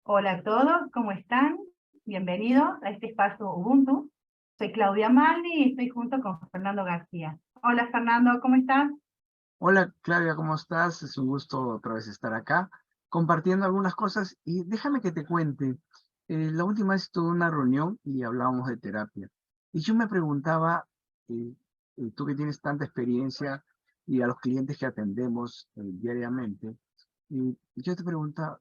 Hola a todos, ¿cómo están? Bienvenidos a este espacio Ubuntu. Soy Claudia Maldi y estoy junto con Fernando García. Hola Fernando, ¿cómo estás? Hola Claudia, ¿cómo estás? Es un gusto otra vez estar acá compartiendo algunas cosas y déjame que te cuente. La última vez tuve una reunión y hablábamos de terapia. Y yo me preguntaba, eh, tú que tienes tanta experiencia y a los clientes que atendemos diariamente, y yo te preguntaba,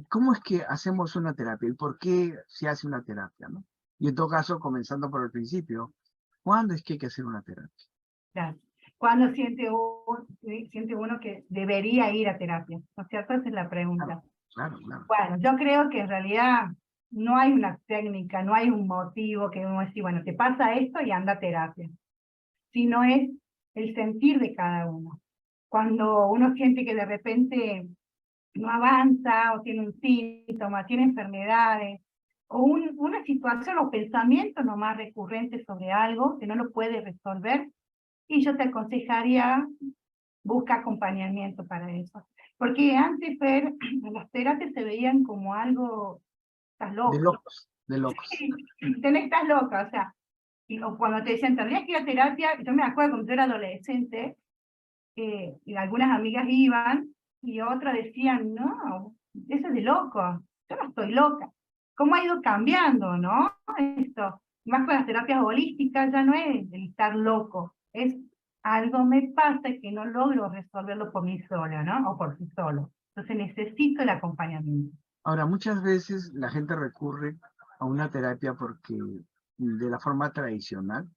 ¿cómo es que hacemos una terapia? ¿Y por qué se hace una terapia, no? Y en todo caso, comenzando por el principio, ¿cuándo es que hay que hacer una terapia? Gracias. ¿Cuándo siente uno que debería ir a terapia? ¿No es cierto? Esa es la Claro, pregunta. claro, claro. Bueno, yo creo que en realidad no hay una técnica, no hay un motivo que uno decir, bueno, te pasa esto y anda a terapia, sino es el sentir de cada uno. Cuando uno siente que de repente no avanza o tiene un síntoma, tiene enfermedades, o una situación o pensamiento nomás recurrente sobre algo que no lo puede resolver, y yo te aconsejaría busca acompañamiento para eso. Porque antes, Fer, las terapias se veían como algo, estás De loco. locos, de locos. Sí, estás loca, o sea, o cuando te decían, tendrías que ir a terapia, yo me acuerdo cuando yo era adolescente, y algunas amigas iban y otras decían, no, eso es de loco, yo no estoy loca. ¿Cómo ha ido cambiando, no? Esto, más con las terapias holísticas ya no es el estar loco, es algo me pasa que no logro resolverlo por mí sola, ¿no? O por sí solo. Entonces necesito el acompañamiento. Ahora, muchas veces la gente recurre a una terapia porque de la forma tradicional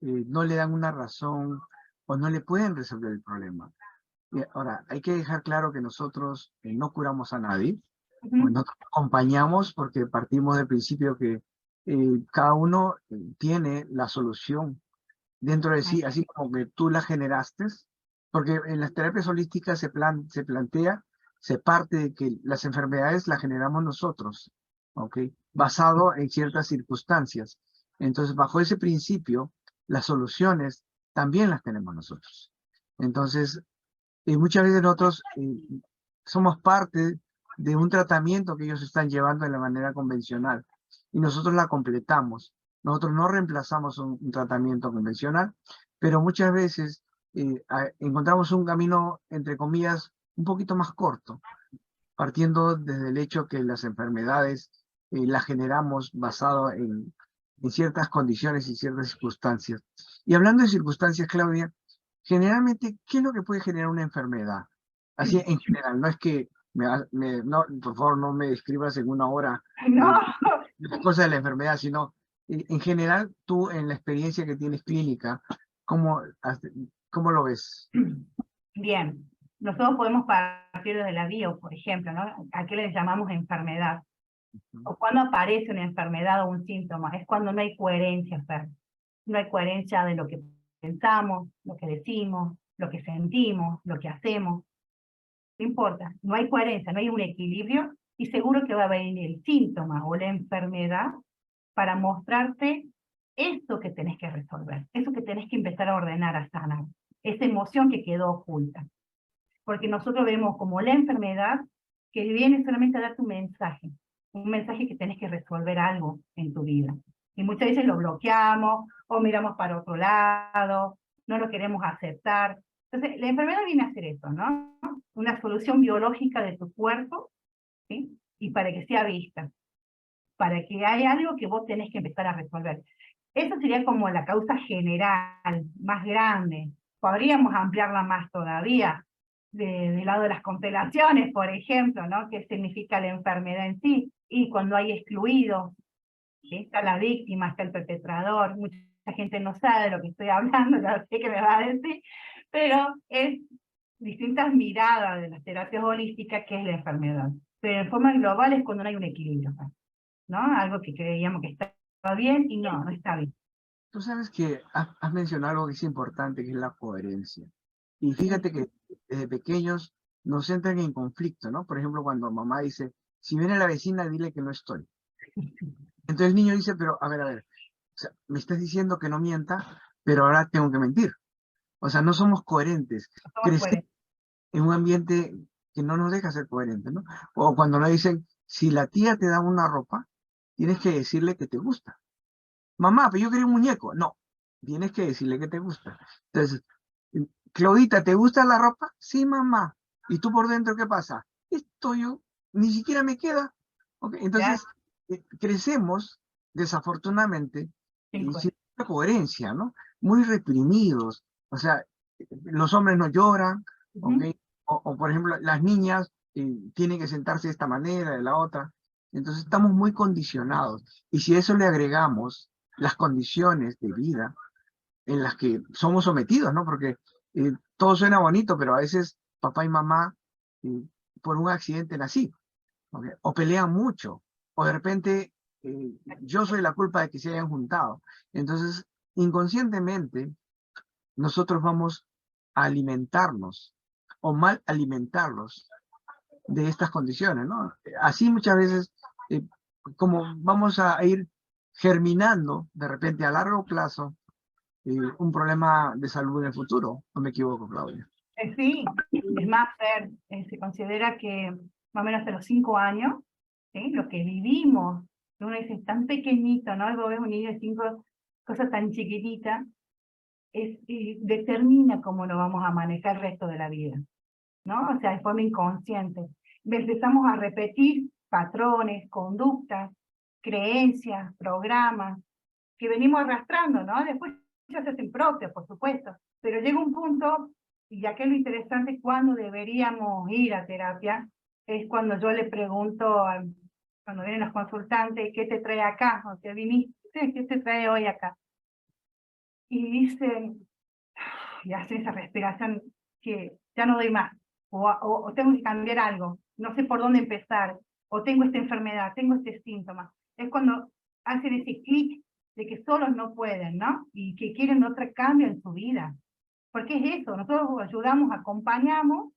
no le dan una razón o no le pueden resolver el problema. Y ahora, hay que dejar claro que nosotros no curamos a nadie, o Ujú. no acompañamos porque partimos del principio que cada uno tiene la solución dentro de sí, así como que tú la generaste, porque en las terapias holísticas se plantea, se parte de que las enfermedades las generamos nosotros, ¿ok? Basado en ciertas circunstancias. Entonces, bajo ese principio, las soluciones también las tenemos nosotros. Entonces, muchas veces nosotros somos parte de un tratamiento que ellos están llevando de la manera convencional y nosotros la completamos. Nosotros no reemplazamos un tratamiento convencional, pero muchas veces encontramos un camino, entre comillas, un poquito más corto, partiendo desde el hecho que las enfermedades las generamos basado en ciertas condiciones y ciertas circunstancias. Y hablando de circunstancias, Claudia, generalmente, ¿qué es lo que puede generar una enfermedad? Así en general, no es que, no, por favor, no me describas en una hora No, las cosas de la enfermedad, sino en general, tú en la experiencia que tienes clínica, ¿cómo, cómo lo ves? bien. Nosotros podemos partir desde la bio, por ejemplo, ¿no? ¿A qué le llamamos enfermedad? O cuando aparece una enfermedad o un síntoma, es cuando no hay coherencia, Fer. No hay coherencia de lo que pensamos, lo que decimos, lo que sentimos, lo que hacemos. No importa, no hay coherencia, no hay un equilibrio y seguro que va a venir el síntoma o la enfermedad para mostrarte eso que tenés que resolver, eso que tenés que empezar a ordenar, a sanar, esa emoción que quedó oculta. Porque nosotros vemos como la enfermedad que viene solamente a darte un mensaje que tenés que resolver algo en tu vida. Y muchas veces lo bloqueamos o miramos para otro lado, no lo queremos aceptar. Entonces, la enfermedad viene a hacer eso, ¿no? Una solución biológica de tu cuerpo, ¿sí? Y para que sea vista, para que haya algo que vos tenés que empezar a resolver. Eso sería como la causa general, más grande. Podríamos ampliarla más todavía, del lado de las constelaciones, por ejemplo, ¿no? ¿Qué significa la enfermedad en sí? Y cuando hay excluidos, ¿sí? Está la víctima, está el perpetrador, mucha gente no sabe de lo que estoy hablando, ya sé que me va a decir, pero es distintas miradas de las terapias holísticas que es la enfermedad. Pero en forma global es cuando no hay un equilibrio, ¿no? Algo que creíamos que estaba bien y no, no está bien. Tú sabes que has mencionado algo que es importante, que es la coherencia. Y fíjate que desde pequeños nos entran en conflicto, ¿no? Por ejemplo, cuando mamá dice, si viene la vecina, dile que no estoy. Entonces el niño dice, pero a ver, o sea, me estás diciendo que no mienta, pero ahora tengo que mentir. O sea, no somos coherentes. No somos Crecemos coherentes. en un ambiente que no nos deja ser coherentes, ¿no? O cuando nos dicen, Si la tía te da una ropa, tienes que decirle que te gusta. Mamá, pero yo quería un muñeco. No, tienes que decirle que te gusta. Entonces, Claudita, ¿te gusta la ropa? Sí, mamá. ¿Y tú por dentro qué pasa? Esto yo ni siquiera me queda. Ok, Ya, entonces, crecemos, desafortunadamente, sin sin cuenta. mucha coherencia, ¿no? Muy reprimidos. O sea, los hombres no lloran, ¿ok? Ujú. O, por ejemplo, las niñas tienen que sentarse de esta manera, de la otra. Entonces, estamos muy condicionados. Y si a eso le agregamos las condiciones de vida en las que somos sometidos, ¿no? Porque todo suena bonito, pero a veces papá y mamá, eh, por un accidente nací, ¿ok? O pelean mucho, o de repente yo soy la culpa de que se hayan juntado. Entonces, inconscientemente, nosotros vamos a alimentarnos o mal alimentarlos de estas condiciones, ¿no? Así muchas veces, eh, como vamos a ir germinando de repente a largo plazo un problema de salud en el futuro. No me equivoco, Claudia. Sí, es más, Fer, se considera que más o menos a los 5 años, ¿sí? Lo que vivimos, uno dice, es tan pequeñito, ¿no? Y vos ves un niño de 5 cosas tan chiquititas, y determina cómo lo vamos a manejar el resto de la vida, ¿no? O sea, de forma inconsciente. Empezamos a repetir patrones, conductas, creencias, programas, que venimos arrastrando, ¿no? Después ya se hacen propios, por supuesto, pero llega un punto, y ya que lo interesante es cuando deberíamos ir a terapia, es cuando yo le pregunto, cuando vienen los consultantes, ¿qué te trae acá? O sea, viniste, ¿qué te trae hoy acá? Y dicen, y hacen esa respiración que ya no doy más, o tengo que cambiar algo, no sé por dónde empezar, o tengo esta enfermedad, tengo este síntoma. Es cuando hacen ese clic de que solos no pueden, ¿no? Y que quieren otro cambio en su vida. Porque es eso, nosotros ayudamos, acompañamos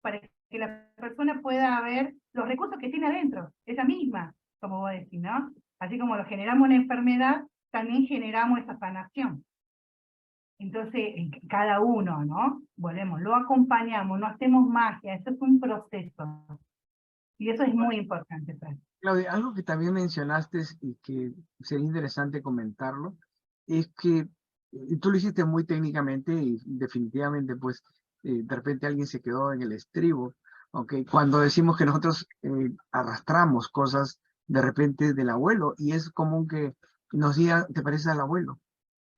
para que la persona pueda ver los recursos que tiene adentro, esa misma, como vos decís, ¿no? Así como lo generamos una enfermedad, también generamos esa sanación. Entonces, cada uno, ¿no? Volvemos, lo acompañamos, no hacemos magia, eso es un proceso. Y eso es muy importante, Fran. Claudia, algo que también mencionaste y que sería interesante comentarlo, es que tú lo hiciste muy técnicamente y definitivamente, pues, de repente alguien se quedó en el estribo, ¿ok? Cuando decimos que nosotros arrastramos cosas de repente del abuelo y es común que nos diga, ¿te pareces al abuelo?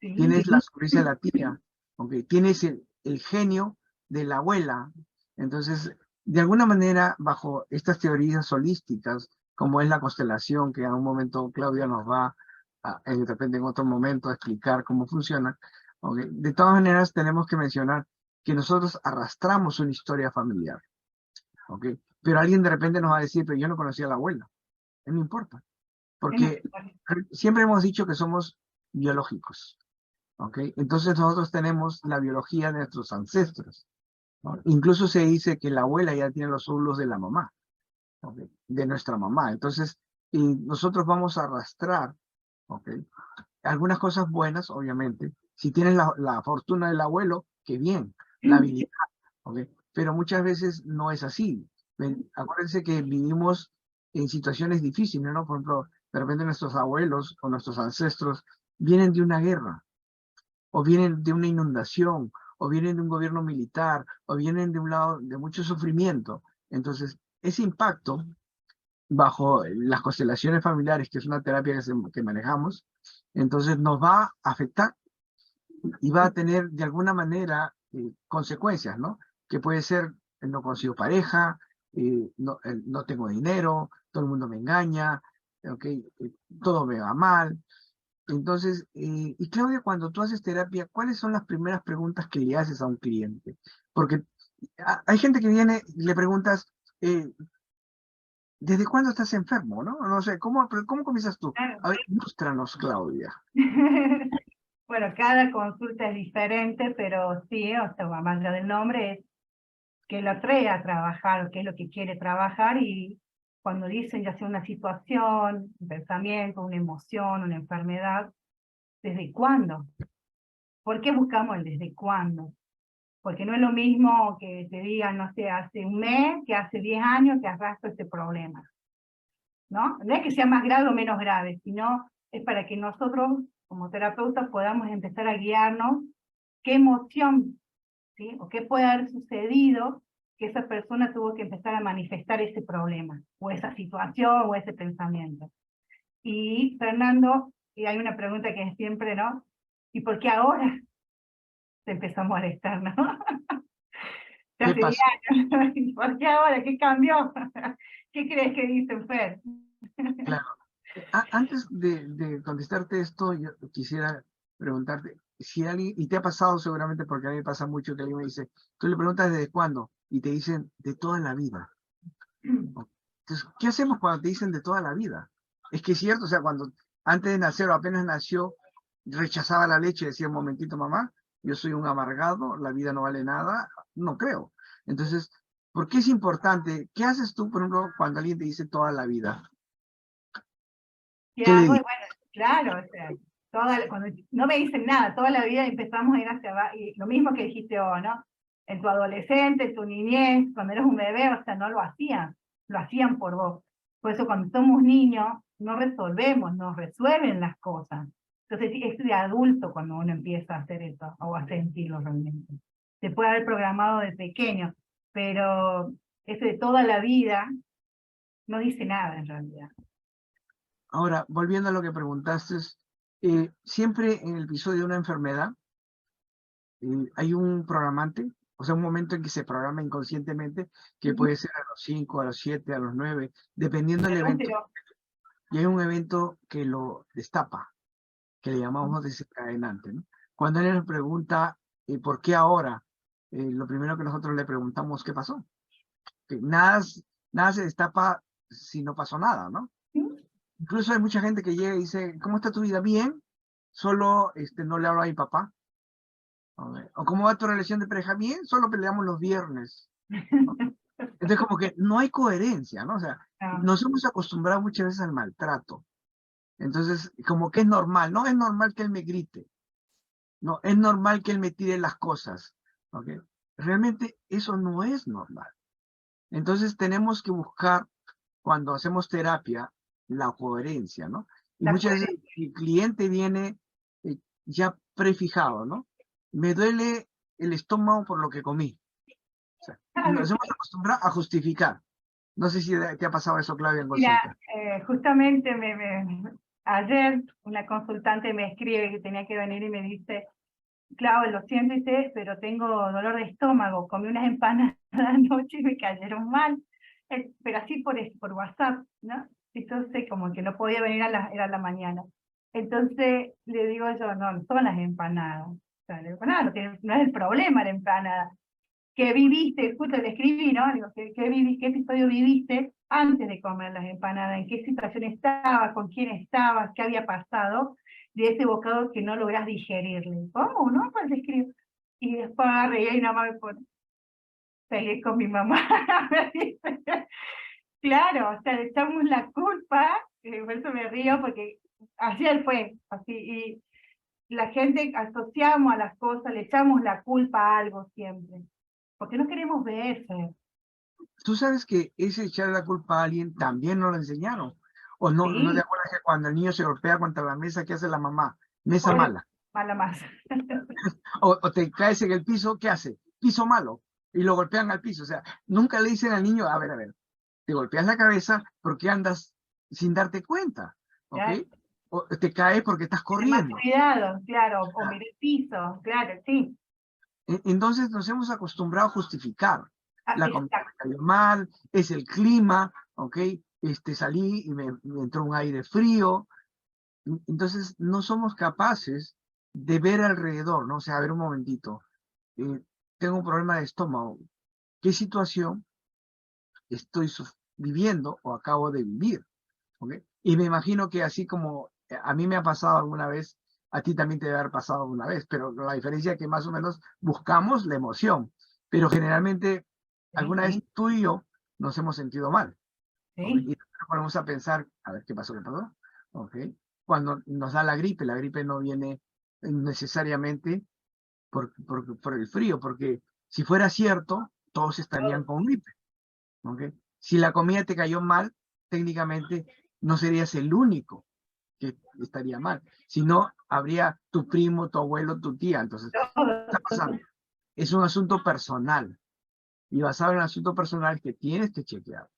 Sí, Tienes la sonrisa de la tía, ¿ok? Tienes el genio de la abuela. Entonces, de alguna manera, bajo estas teorías holísticas, como es la constelación, que en un momento Claudia nos va de repente en otro momento a explicar cómo funciona, ¿ok? De todas maneras, tenemos que mencionar que nosotros arrastramos una historia familiar, ¿ok? Pero alguien de repente nos va a decir, pero yo no conocía a la abuela. No importa, porque siempre hemos dicho que somos biológicos. ¿Ok? Entonces nosotros tenemos la biología de nuestros ancestros, ¿no? Incluso se dice que la abuela ya tiene los óvulos de la mamá, ¿ok? De nuestra mamá. Entonces, y nosotros vamos a arrastrar, ¿ok? Algunas cosas buenas, obviamente. Si tienes la fortuna del abuelo, qué bien, la habilidad, ¿ok? Pero muchas veces no es así. Acuérdense que vivimos en situaciones difíciles, ¿no? Por ejemplo, de repente nuestros abuelos o nuestros ancestros vienen de una guerra, o vienen de una inundación, o vienen de un gobierno militar, o vienen de un lado de mucho sufrimiento. Entonces, ese impacto bajo las constelaciones familiares, que es una terapia que manejamos, entonces nos va a afectar y va a tener de alguna manera consecuencias, ¿no? Que puede ser, no consigo pareja, no tengo dinero, todo el mundo me engaña, okay, todo me va mal, entonces, y Claudia, cuando tú haces terapia, ¿cuáles son las primeras preguntas que le haces a un cliente? Porque hay gente que viene y le preguntas, ¿desde cuándo estás enfermo? ¿No? No sé, ¿cómo comienzas tú? claro. A ver, ilústranos, Claudia. Bueno, cada consulta es diferente, pero sí, o sea, más allá del nombre, es que lo atrae a trabajar, qué es lo que quiere trabajar, y cuando dicen ya sea una situación, un pensamiento, una emoción, una enfermedad, ¿desde cuándo? ¿Por qué buscamos el desde cuándo? Porque no es lo mismo que te digan, no sé, hace un mes, que hace 10 años que arrastro este problema. ¿no? No es que sea más grave o menos grave, sino es para que nosotros, como terapeutas, podamos empezar a guiarnos qué emoción, ¿sí? O qué puede haber sucedido que esa persona tuvo que empezar a manifestar ese problema, o esa situación, o ese pensamiento. Y Fernando, y hay una pregunta que es siempre, ¿no? ¿Y por qué ahora se empezó a molestar, no? Ya ¿Qué hace pasó? 10 años, ¿y por qué ahora? ¿Qué cambió? ¿Qué crees que dice Fer? Claro. Antes de contestarte esto, yo quisiera preguntarte si alguien, y te ha pasado seguramente porque a mí me pasa mucho que alguien me dice, tú le preguntas desde cuándo y te dicen de toda la vida. Entonces, ¿qué hacemos cuando te dicen de toda la vida? Es que es cierto, o sea, cuando antes de nacer o apenas nació, rechazaba la leche, decía, un momentito, mamá, yo soy un amargado, la vida no vale nada, no creo. Entonces, ¿por qué es importante? ¿Qué haces tú, por ejemplo, cuando alguien te dice toda la vida? ¿Qué ¿Qué le hago? Y dices? bueno, claro, o sea, cuando no me dicen nada, toda la vida empezamos a ir hacia abajo, y lo mismo que dijiste vos, ¿no? En tu adolescente, en tu niñez, cuando eres un bebé, o sea, no lo hacían por vos. Por eso cuando somos niños, no resolvemos, nos resuelven las cosas. Entonces es de adulto cuando uno empieza a hacer eso, o a sentirlo realmente. Se puede haber programado de pequeño, pero ese de toda la vida no dice nada en realidad. Ahora, volviendo a lo que preguntaste, siempre en el episodio de una enfermedad hay un programante, o sea, un momento en que se programa inconscientemente, que puede ser a los 5, a los 7, a los 9, dependiendo del evento, Pero, y hay un evento que lo destapa, que le llamamos desencadenante, ¿no? Cuando él nos pregunta ¿por qué ahora? Lo primero que nosotros le preguntamos, ¿qué pasó? Que nada se destapa si no pasó nada, ¿no? Incluso hay mucha gente que llega y dice, ¿cómo está tu vida? Bien, solo no le hablo a mi papá. O ¿cómo va tu relación de pareja? Bien, solo peleamos los viernes, ¿no? Entonces como que no hay coherencia, ¿no? O sea, no, nos hemos acostumbrado muchas veces al maltrato. Entonces, como que es normal, no es normal que él me grite, no, es normal que él me tire las cosas, ¿ok? Realmente eso no es normal. Entonces tenemos que buscar, cuando hacemos terapia, la coherencia, ¿no? Y la muchas coherencia. veces el cliente viene ya prefijado, ¿no? Me duele el estómago por lo que comí. O sea, nos hemos acostumbrado a justificar. No sé si te ha pasado eso, Claudia, en Mira, consulta. justamente ayer una consultante me escribe que tenía que venir y me dice, Clau, lo siento, dice, pero tengo dolor de estómago, comí unas empanadas anoche y me cayeron mal, pero así por WhatsApp, ¿no? Entonces como que no podía venir era la mañana. Entonces le digo yo, no son las empanadas. O sea, la empanada no es el problema la empanada. ¿Qué viviste? Justo le escribí, ¿no? Digo, ¿qué episodio viviste antes de comer las empanadas? ¿En qué situación estabas? ¿Con quién estabas? ¿Qué había pasado? De ese bocado que no lográs digerirle. ¿Cómo? ¿No? Pues le escribo. Y después agarré y nada más me pone, peleé con mi mamá. Me dice. Claro, o sea, le echamos la culpa, por eso me río, porque ayer fue así, y la gente asociamos a las cosas, le echamos la culpa a algo siempre, porque no queremos ver eso. Tú sabes que ese echar la culpa a alguien también nos lo enseñaron. O no te Sí, acuerdas que cuando el niño se golpea contra la mesa, ¿qué hace la mamá? Mesa por mala. mala más. O te caes en el piso, ¿qué hace? Piso malo. Y lo golpean al piso. O sea, nunca le dicen al niño, a ver, te golpeas la cabeza porque andas sin darte cuenta, ¿ok? ¿Ya? O te caes porque estás Tener más corriendo. cuidado, claro, o Ah, mire el piso, claro, sí. Entonces nos hemos acostumbrado a justificar. Ah, La comida me exacto. cayó mal, es el clima, ¿ok? Salí y me entró un aire frío. Entonces no somos capaces de ver alrededor, ¿no? O sea, a ver un momentito. eh, Tengo un problema de estómago. ¿Qué situación estoy viviendo o acabo de vivir? ¿Ok? Y me imagino que así como a mí me ha pasado alguna vez, a ti también te debe haber pasado alguna vez, pero la diferencia es que más o menos buscamos la emoción, pero generalmente Sí, alguna vez sí, tú y yo nos hemos sentido mal, ¿ok? sí. Y nos ponemos a pensar, a ver qué pasó, qué pasó, ¿ok? Cuando nos da la gripe no viene necesariamente por el frío, porque si fuera cierto, todos estarían con gripe, ¿ok? Si la comida te cayó mal, técnicamente no serías el único que estaría mal, sino habría tu primo, tu abuelo, tu tía. Entonces, ¿qué está pasando? Es un asunto personal, y basado en el asunto personal que tienes que chequear.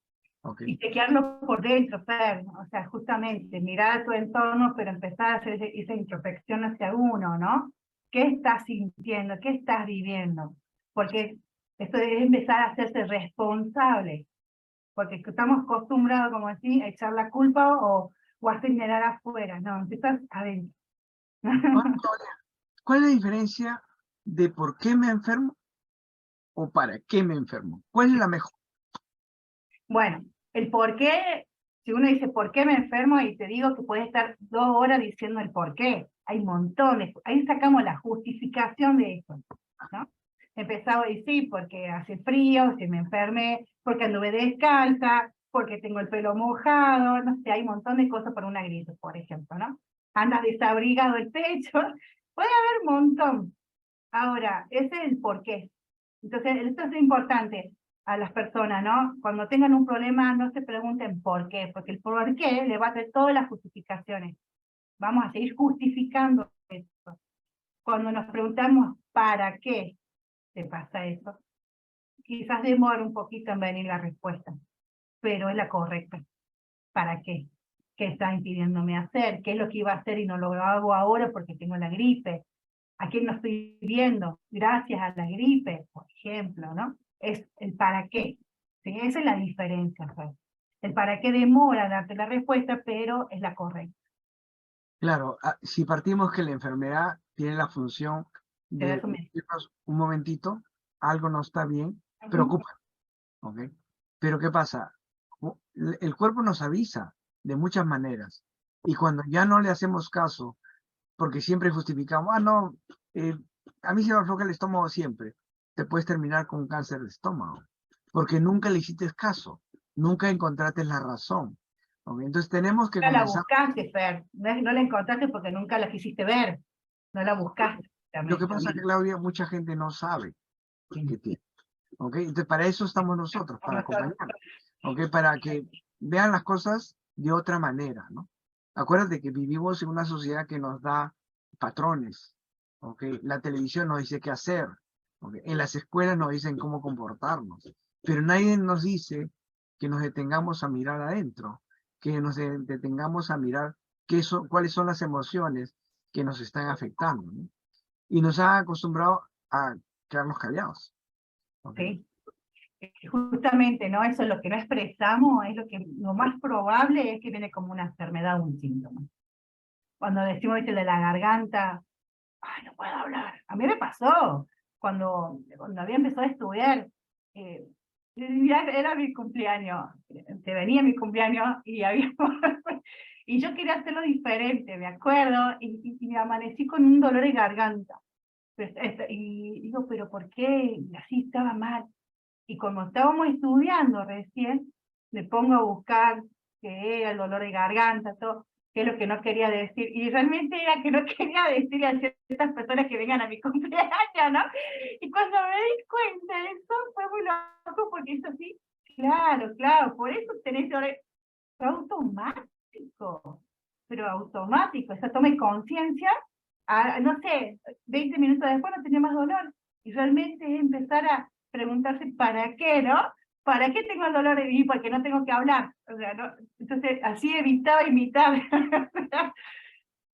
¿Okay? Y chequearlo por dentro, Fer, o sea, justamente, mirar a tu entorno, pero empezar a hacer esa introspección hacia uno, ¿no? ¿Qué estás sintiendo? ¿Qué estás viviendo? Porque esto es empezar a hacerse responsable, porque estamos acostumbrados, como decir, a echar la culpa o a señalar afuera, no, empiezas adentro. ¿Cuál es la diferencia de por qué me enfermo o para qué me enfermo? ¿Cuál es la mejor? Bueno, el por qué, si uno dice por qué me enfermo, y te digo que puedes estar 2 horas diciendo el por qué. Hay montones, ahí sacamos la justificación de eso, ¿no? Empezaba a decir porque hace frío, si me enfermé, porque anduve descalza, porque tengo el pelo mojado, no sé, hay un montón de cosas para una gripe, por ejemplo, ¿no? Andas desabrigado el pecho, puede haber un montón. Ahora, ese es el por qué. Entonces, esto es importante a las personas, ¿no? Cuando tengan un problema, no se pregunten por qué, porque el por qué le va a hacer todas las justificaciones. Vamos a seguir justificando eso. Cuando nos preguntamos para qué te pasa eso, quizás demora un poquito en venir la respuesta, pero es la correcta. ¿Para qué? ¿Qué está impidiéndome hacer? ¿Qué es lo que iba a hacer y no lo hago ahora porque tengo la gripe? ¿A quién no estoy viendo? Gracias a la gripe, por ejemplo, ¿no? Es el para qué. ¿Sí? Esa es la diferencia, pues. El para qué demora en darte la respuesta, pero es la correcta. Claro, si partimos que la enfermedad tiene la función Te de das un mes. decirnos un momentito, algo no está bien, Ujú. preocupa, ¿ok? Pero ¿qué pasa? El cuerpo nos avisa de muchas maneras, y cuando ya no le hacemos caso, porque siempre justificamos, no, a mí se me afloja el estómago siempre, te puedes terminar con un cáncer de estómago, porque nunca le hiciste caso, nunca encontraste la razón. ¿Ok? Entonces tenemos que Nunca la comenzar. buscaste, Fer. No la encontraste porque nunca la quisiste ver. No la buscaste. Lo que También. pasa es que, Claudia, mucha gente no sabe que tiene. ¿Ok? Entonces, para eso estamos nosotros, para acompañar. ¿Ok? Para que vean las cosas de otra manera, ¿no? Acuérdate que vivimos en una sociedad que nos da patrones. ¿Ok? La televisión nos dice qué hacer. ¿Ok? En las escuelas nos dicen cómo comportarnos. Pero nadie nos dice que nos detengamos a mirar adentro, que nos detengamos a mirar cuáles son las emociones que nos están afectando, ¿no? Y nos ha acostumbrado a quedarnos callados. ¿Okay? Sí. Justamente, ¿no? Eso es lo que no expresamos, es lo más probable es que viene como una enfermedad o un síntoma. Cuando decimos, ¿viste, de la garganta, ay, no puedo hablar. A mí me pasó cuando había empezado a estudiar, eh, ya era mi cumpleaños, se venía mi cumpleaños y había y yo quería hacerlo diferente, me acuerdo, y me amanecí con un dolor de garganta. Pues, y digo, ¿pero por qué? Y así estaba mal. Y como estábamos estudiando recién, me pongo a buscar qué era el dolor de garganta, todo, qué es lo que no quería decir. Y realmente era que no quería decirle a ciertas personas que vengan a mi cumpleaños, ¿no? Y cuando me di cuenta de eso, fue muy loco porque eso sí, claro, claro, por eso tenés dolor, fue automático, pero automático, o sea, tomé conciencia, no sé, 20 minutos después no tenía más dolor. Y realmente es empezar a preguntarse para qué, ¿no? ¿Para qué tengo el dolor de mí? Porque no tengo que hablar. O sea, ¿no? Entonces, así evitaba imitar.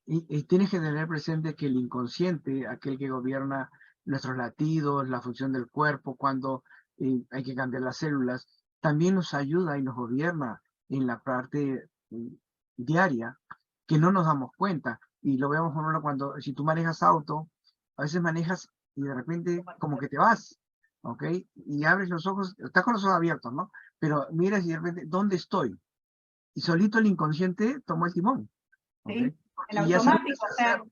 Y tienes que tener presente que el inconsciente, aquel que gobierna nuestros latidos, la función del cuerpo, cuando hay que cambiar las células, también nos ayuda y nos gobierna en la parte diaria, que no nos damos cuenta. Y lo vemos, por ejemplo, cuando si tú manejas auto, a veces manejas y de repente como que te vas, ¿ok? Y abres los ojos, estás con los ojos abiertos, ¿no? Pero miras y de repente, ¿dónde estoy? Y solito el inconsciente tomó el timón, ¿ok? ¿Sí? En Y ya sabes qué automático, o hacer. sea,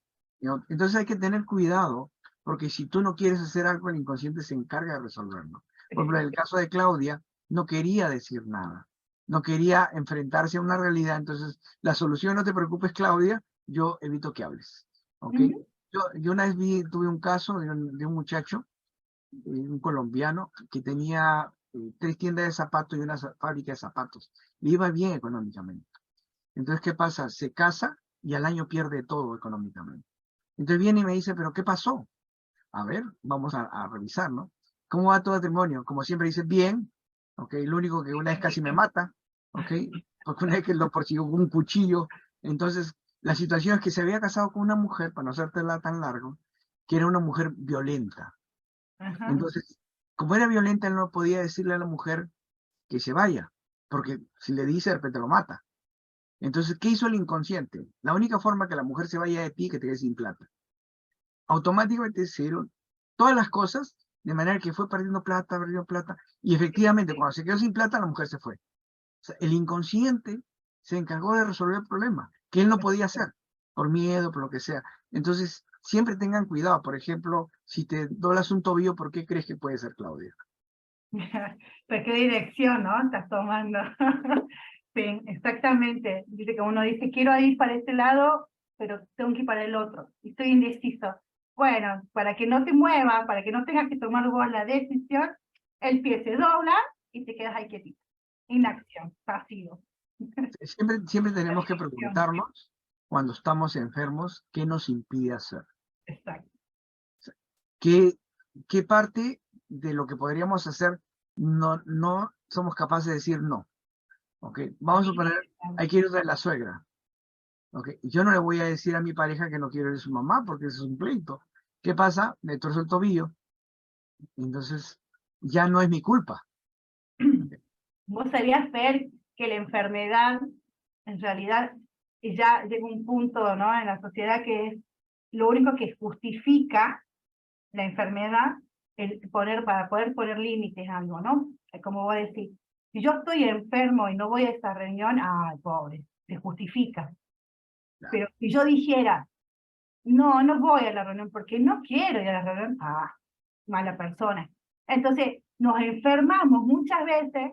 ¿No? Entonces hay que tener cuidado, porque si tú no quieres hacer algo, el inconsciente se encarga de resolverlo. Por ejemplo, en el caso de Claudia, no quería decir nada, no quería enfrentarse a una realidad. Entonces, la solución, no te preocupes, Claudia, yo evito que hables. ¿Ok? Yo una vez tuve un caso de un muchacho, un colombiano, que tenía 3 tiendas de zapatos y una fábrica de zapatos. Le iba bien económicamente. Entonces, ¿qué pasa? Se casa y al año pierde todo económicamente. Entonces viene y me dice, ¿pero qué pasó? A ver, vamos a revisar, ¿no? ¿Cómo va tu matrimonio? Como siempre dice, bien, ¿ok? Lo único que una vez casi me mata, ¿ok? Porque una vez que lo persiguió con un cuchillo. Entonces, la situación es que se había casado con una mujer, para no hacértela tan largo, que era una mujer violenta. Ajá. Entonces, como era violenta, él no podía decirle a la mujer que se vaya, porque si le dice, de repente lo mata. Entonces, ¿qué hizo el inconsciente? La única forma que la mujer se vaya de ti es que te quedes sin plata. Automáticamente se dieron todas las cosas, de manera que fue perdiendo plata, y efectivamente, cuando se quedó sin plata, la mujer se fue. O sea, el inconsciente se encargó de resolver el problema, que él no podía hacer, por miedo, por lo que sea. Entonces, siempre tengan cuidado. Por ejemplo, si te doblas un tobillo, ¿por qué crees que puede ser, Claudia? Pues qué dirección, ¿no? Estás tomando. Sí, exactamente. Dice que uno dice, quiero ir para este lado, pero tengo que ir para el otro. Y estoy indeciso. Bueno, para que no te muevas, para que no tengas que tomar vos la decisión, el pie se dobla y te quedas ahí quietito. Inacción, pasivo. Siempre tenemos que Acción. preguntarnos, cuando estamos enfermos, ¿qué nos impide hacer? Exacto. ¿Qué, qué parte de lo que podríamos hacer no somos capaces de decir no? ¿Ok? Vamos a suponer, hay que ir de la suegra. ¿Ok? Yo no le voy a decir a mi pareja que no quiero ir a su mamá porque eso es un pleito. ¿Qué pasa? Me torzo el tobillo. Entonces, ya no es mi culpa. Vos sabías ver que la enfermedad, en realidad, ya llega un punto, ¿no? En la sociedad que es lo único que justifica la enfermedad, para poder poner límites a algo, ¿no? Como vos decís, si yo estoy enfermo y no voy a esta reunión, ay, pobre, se justifica. Pero si yo dijera, no, no voy a la reunión porque no quiero ir a la reunión, ah, mala persona. Entonces, nos enfermamos muchas veces,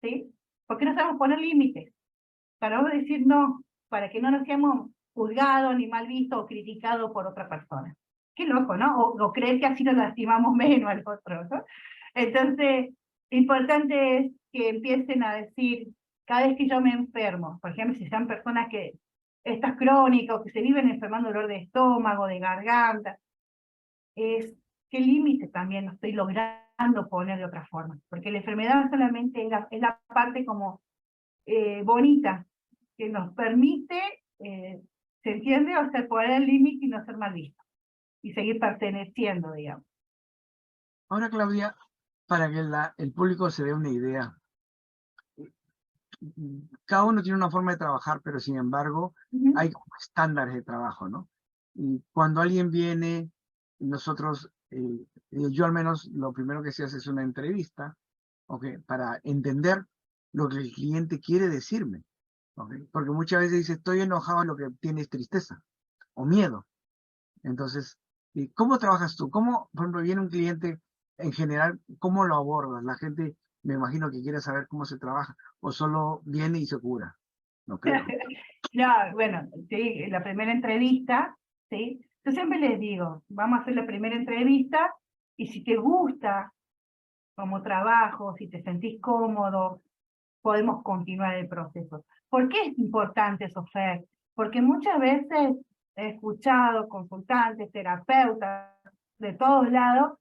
¿sí? Porque no sabemos poner límites. Para no decir no, para que no nos seamos juzgados, ni mal vistos o criticados por otra persona. Qué loco, ¿no? O creer que así nos lastimamos menos al otro, ¿no? Entonces, importante es que empiecen a decir, cada vez que yo me enfermo, por ejemplo, si sean personas que, estas crónicas, o que se viven enfermando dolor de estómago, de garganta, es qué límite también no estoy logrando poner de otra forma, porque la enfermedad solamente es la parte como bonita, que nos permite, ¿se entiende? O sea, poner el límite y no ser mal visto, y seguir perteneciendo, digamos. Ahora, Claudia, para que el público se dé una idea, cada uno tiene una forma de trabajar, pero sin embargo hay como estándares de trabajo, ¿no? Y cuando alguien viene, nosotros, yo al menos lo primero que se hace es una entrevista, ¿ok? Para entender lo que el cliente quiere decirme, ¿ok? Porque muchas veces dice, estoy enojado, lo que tiene es tristeza o miedo. Entonces, ¿cómo trabajas tú? ¿Cómo, por ejemplo, viene un cliente en general, cómo lo abordas? La gente, me imagino que quiere saber cómo se trabaja, o solo viene y se cura. No creo. No, bueno, sí, la primera entrevista, ¿sí? Yo siempre les digo, vamos a hacer la primera entrevista, y si te gusta como trabajo, si te sentís cómodo, podemos continuar el proceso. ¿Por qué es importante, Sofer? Porque muchas veces he escuchado consultantes, terapeutas de todos lados,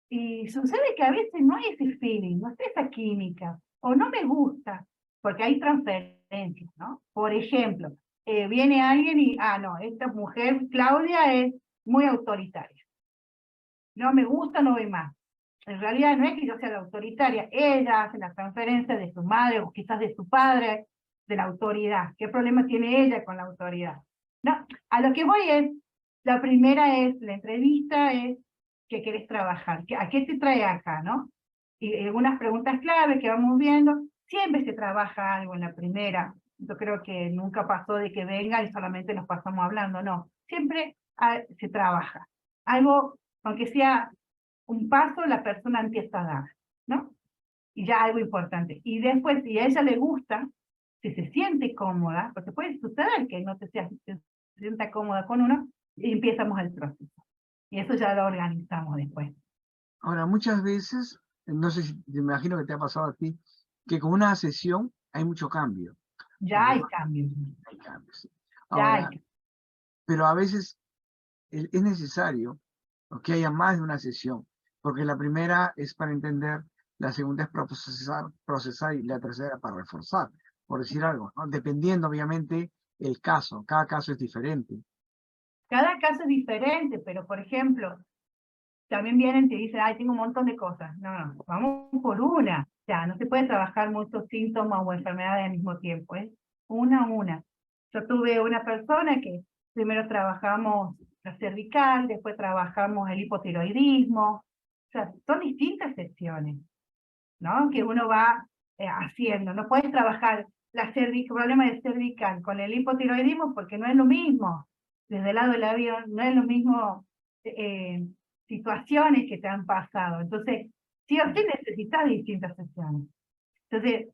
y sucede que a veces no hay ese feeling, no está esa química, o no me gusta, porque hay transferencias, ¿no? Por ejemplo, viene alguien y, no, esta mujer, Claudia, es muy autoritaria. No me gusta, no voy más. En realidad no es que yo sea la autoritaria, ella hace la transferencia de su madre o quizás de su padre, de la autoridad. ¿Qué problema tiene ella con la autoridad? No, a lo que voy es, la primera es, la entrevista es, ¿qué querés trabajar? ¿A qué te trae acá, no? Y algunas preguntas clave que vamos viendo, siempre se trabaja algo en la primera. Yo creo que nunca pasó de que venga y solamente nos pasamos hablando, no. Siempre se trabaja. Algo, aunque sea un paso, la persona empieza a dar, ¿no? Y ya algo importante. Y después, si a ella le gusta, si se siente cómoda, porque puede suceder que no se sienta cómoda con uno, y empezamos el proceso. Y eso ya lo organizamos después. Ahora, muchas veces no sé si, me imagino que te ha pasado a ti, que con una sesión hay mucho cambio. Ya ¿Ok? hay cambios, Hay cambios. Sí. ya hay. Ahora, pero a veces es necesario, ¿no?, que haya más de una sesión, porque la primera es para entender, la segunda es para procesar y la tercera para reforzar, por decir algo, ¿no? Dependiendo, obviamente, el caso. Cada caso es diferente. Cada caso es diferente, pero por ejemplo, también vienen y te dicen, ay, tengo un montón de cosas. No, no, vamos por una. O sea, no se puede trabajar muchos síntomas o enfermedades al mismo tiempo, es una a una. Yo tuve una persona que primero trabajamos la cervical, después trabajamos el hipotiroidismo. O sea, son distintas sesiones, ¿no? Que uno va haciendo. No puedes trabajar el problema de cervical con el hipotiroidismo porque no es lo mismo. Desde el lado del avión no es lo mismo situaciones que te han pasado. Entonces, sí o sí necesitas distintas sesiones. Entonces,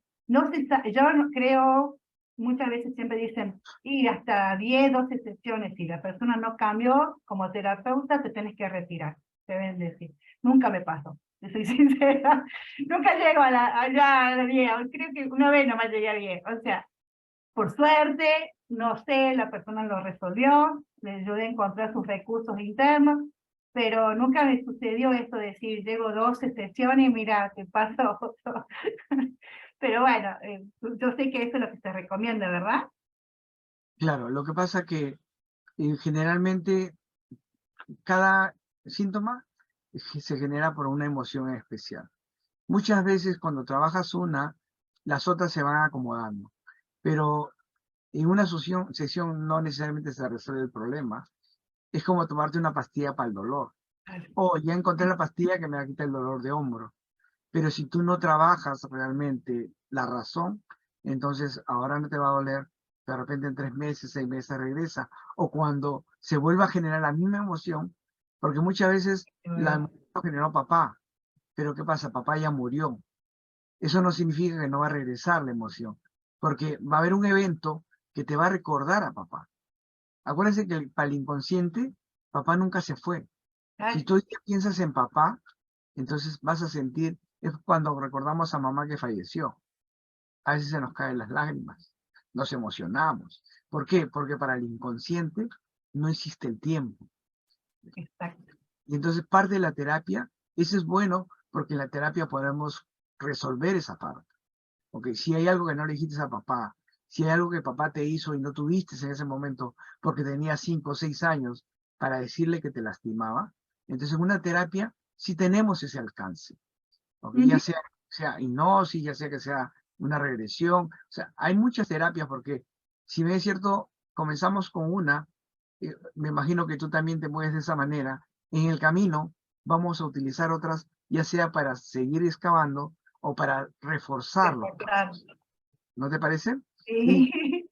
yo no creo, muchas veces siempre dicen, y hasta 10, 12 sesiones, si la persona no cambió, como terapeuta te tienes que retirar, te deben decir. Nunca me pasó, te soy sincera. Nunca llego allá a la 10, creo que una vez nomás llegué a 10. O sea, por suerte, no sé, la persona lo resolvió, le ayudé a encontrar sus recursos internos, pero nunca me sucedió esto de decir, llego 12 sesiones y mira, te paso otro. Pero bueno, yo sé que eso es lo que se recomienda, ¿verdad? Claro, lo que pasa que generalmente cada síntoma se genera por una emoción especial. Muchas veces cuando trabajas una, las otras se van acomodando, pero en una sesión no necesariamente se resuelve el problema. Es como tomarte una pastilla para el dolor. Oh, ya encontré la pastilla que me va a quitar el dolor de hombro. Pero si tú no trabajas realmente la razón, entonces ahora no te va a doler, de repente en 3 meses, 6 meses regresa. O cuando se vuelva a generar la misma emoción, porque muchas veces la emoción lo generó papá, pero ¿qué pasa? Papá ya murió. Eso no significa que no va a regresar la emoción, porque va a haber un evento que te va a recordar a papá. Acuérdense que para el inconsciente, papá nunca se fue. Si tú ya piensas en papá, entonces vas a sentir, es cuando recordamos a mamá que falleció. A veces se nos caen las lágrimas, nos emocionamos. ¿Por qué? Porque para el inconsciente no existe el tiempo. Exacto. Y entonces parte de la terapia, eso es bueno porque en la terapia podemos resolver esa parte. Ok, si hay algo que no le dijiste a papá, si hay algo que papá te hizo y no tuviste en ese momento porque tenía 5 o 6 años para decirle que te lastimaba, entonces en una terapia sí tenemos ese alcance. Okay, ya sea hipnosis, ya sea que sea una regresión, o sea, hay muchas terapias porque si bien es cierto, comenzamos con una, me imagino que tú también te mueves de esa manera, en el camino vamos a utilizar otras, ya sea para seguir excavando o para reforzar los Reforzar. pasos. ¿No te parece? Y Sí,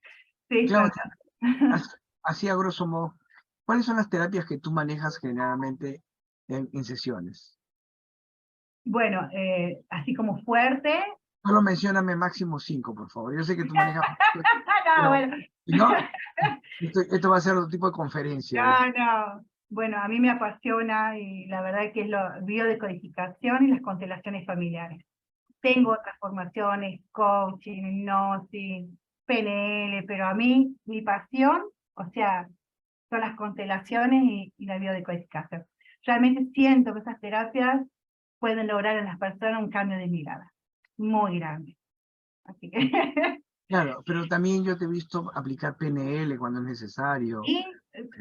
sí, Claudia, total. así a grosso modo, ¿cuáles son las terapias que tú manejas generalmente en sesiones? Bueno, así como fuerte. Solo mencióname máximo 5, por favor. Yo sé que tú manejas, No, pero bueno. si no, esto va a ser otro tipo de conferencia ya. No, no. Bueno, a mí me apasiona y la verdad que es la biodecodificación y las constelaciones familiares. Tengo otras formaciones, coaching, hipnosis, PNL, pero a mí mi pasión, o sea, son las constelaciones y la biodecodificación. Realmente siento que esas terapias pueden lograr en las personas un cambio de mirada muy grande. Así que Claro, pero también yo te he visto aplicar PNL cuando es necesario. y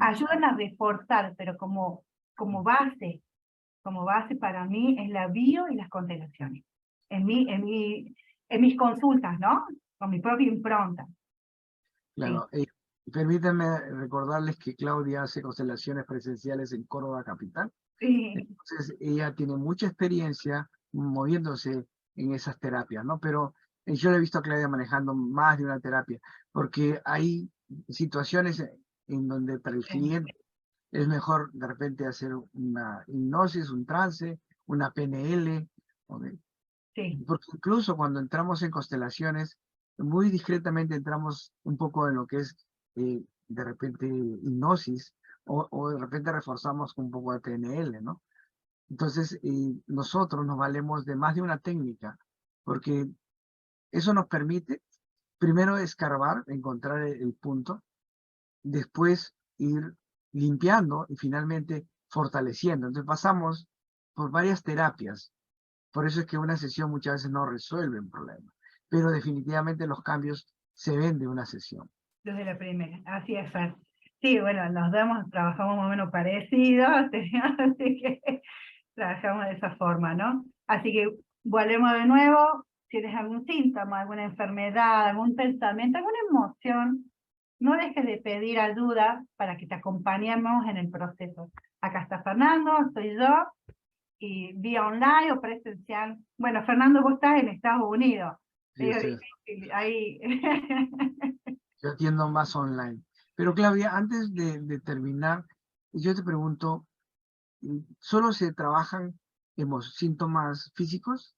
ayudan a reforzar, pero como base para mí es la bio y las constelaciones. En mis consultas, ¿no? Con mi propia impronta. Sí. Claro, permítanme recordarles que Claudia hace constelaciones presenciales en Córdoba Capital. Sí. Entonces, ella tiene mucha experiencia moviéndose en esas terapias, ¿no? Pero yo la he visto a Claudia manejando más de una terapia, porque hay situaciones en donde para el Sí. cliente es mejor de repente hacer una hipnosis, un trance, una PNL, ¿ok? Sí. Porque incluso cuando entramos en constelaciones, muy discretamente entramos un poco en lo que es de repente hipnosis o de repente reforzamos con un poco de PNL, ¿no? Entonces, nosotros nos valemos de más de una técnica, porque eso nos permite, primero, escarbar, encontrar el punto, después ir limpiando y finalmente fortaleciendo. Entonces pasamos por varias terapias. Por eso es que una sesión muchas veces no resuelve un problema, pero definitivamente los cambios se ven de una sesión. Desde la primera, así es, Fer. Sí, bueno, trabajamos más o menos parecidos, así que trabajamos de esa forma, ¿no? Así que volvemos de nuevo, si tienes algún síntoma, alguna enfermedad, algún pensamiento, alguna emoción, no dejes de pedir ayuda para que te acompañemos en el proceso. Acá está Fernando, soy yo, y vía online o presencial. Bueno, Fernando, vos estás en Estados Unidos. Sí, Es difícil, ahí. yo atiendo más online. Pero Claudia, antes de terminar, yo te pregunto, ¿solo se trabajan síntomas físicos?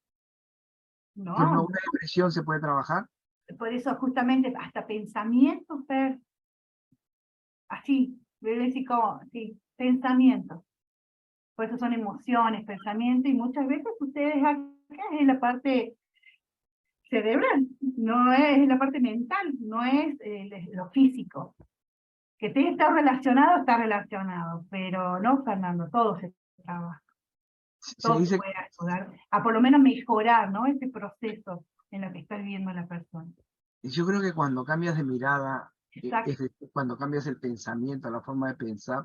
Por ejemplo, No, ¿una depresión se puede trabajar? por eso justamente hasta pensamientos, Fer, así, debe decir como, sí, pensamientos. Por eso son emociones, pensamientos, y muchas veces ustedes acá es la parte cerebral, no es la parte mental, no es lo físico. Que está relacionado, pero no, Fernando, todo se trabaja, Se todo se dice, puede ayudar a por lo menos mejorar, ¿no? Ese proceso en lo que está viviendo la persona. yo creo que cuando cambias de mirada, Exacto. es decir, cuando cambias el pensamiento, la forma de pensar,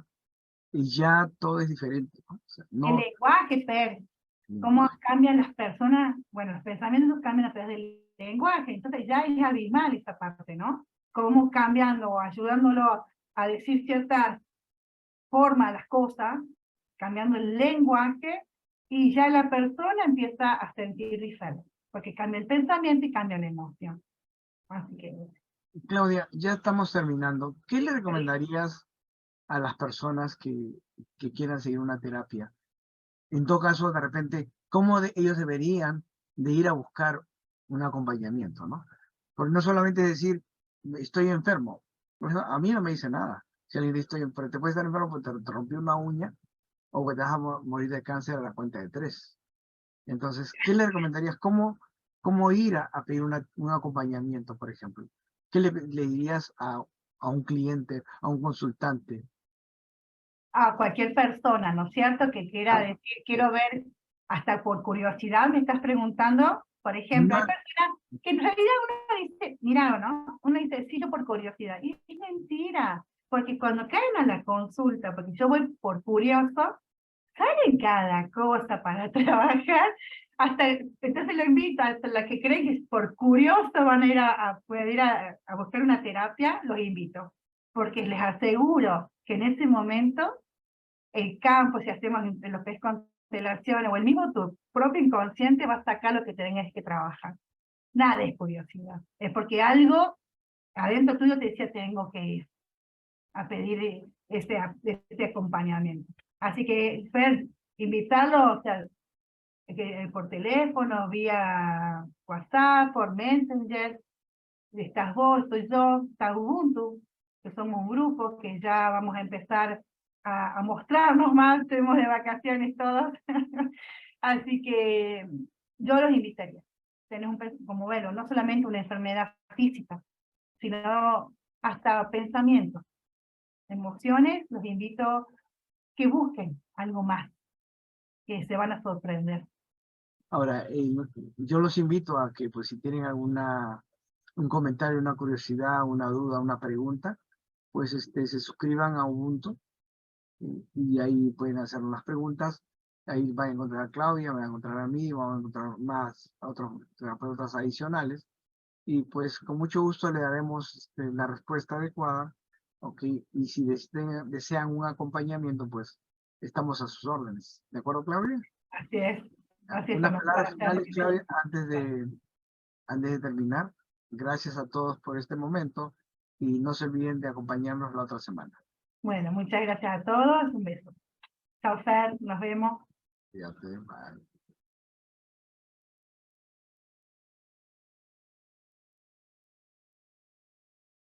y ya todo es diferente, ¿no? O sea, El no, lenguaje, Fer, cómo cambian las personas, bueno, los pensamientos cambian a través del lenguaje, entonces ya es abismal esa parte, ¿no? Cómo cambiando o ayudándolo a decir ciertas formas las cosas, cambiando el lenguaje, y ya la persona empieza a sentir diferente, porque cambia el pensamiento y cambia la emoción. Así que, Claudia, ya estamos terminando. ¿Qué le recomendarías a las personas que quieran seguir una terapia? En todo caso, de repente, ¿cómo ellos deberían de ir a buscar un acompañamiento, ¿no? Porque no solamente decir, estoy enfermo. Por ejemplo, a mí no me dice nada. Si alguien dice, estoy enfermo, te puedes estar enfermo porque te rompió una uña o que te vas a morir de cáncer a la cuenta de 3. Entonces, ¿qué le recomendarías? ¿Cómo ir a pedir un acompañamiento, por ejemplo? ¿Qué le dirías a un cliente, a un consultante? a cualquier persona, ¿no es cierto?, que quiera decir, quiero ver, hasta por curiosidad me estás preguntando, por ejemplo, hay No, personas que en realidad uno dice, mira, ¿no? Uno dice, sí, yo por curiosidad, y es mentira, porque cuando caen a la consulta, porque yo voy por curioso, salen cada cosa para trabajar, hasta, entonces lo invito, hasta las que creen que por curioso van a ir poder ir a buscar una terapia, los invito, porque les aseguro que en ese momento el campo, si hacemos lo que es constelación, o el mismo tu propio inconsciente va a sacar lo que tengas que trabajar. Nada es curiosidad, es porque algo adentro tuyo te decía, tengo que ir a pedir este acompañamiento. Así que, Fer, invitarlo, o sea, por teléfono, vía WhatsApp, por Messenger, estás vos, estoy yo, está Ubuntu, que somos un grupo que ya vamos a empezar a mostrarnos más, estuvimos de vacaciones todos, así que yo los invitaría. Tenés como verlo, no solamente una enfermedad física, sino hasta pensamientos, emociones, los invito que busquen algo más, que se van a sorprender. ahora, yo los invito a que, pues, si tienen un comentario, una curiosidad, una duda, una pregunta, pues se suscriban a Ubuntu y ahí pueden hacer las preguntas. Ahí van a encontrar a Claudia, van a encontrar a mí, van a encontrar más otros terapeutas adicionales. Y pues con mucho gusto le daremos la respuesta adecuada. ¿Ok? Y si desean un acompañamiento, pues estamos a sus órdenes. ¿De acuerdo, Claudia? Así es, Unas Fernando, palabras para finales, servirte. Claudia, antes de terminar. Gracias a todos por este momento y no se olviden de acompañarnos la otra semana. Bueno, muchas gracias a todos, un beso. Chao, Fer, nos vemos. Cuídate, bye.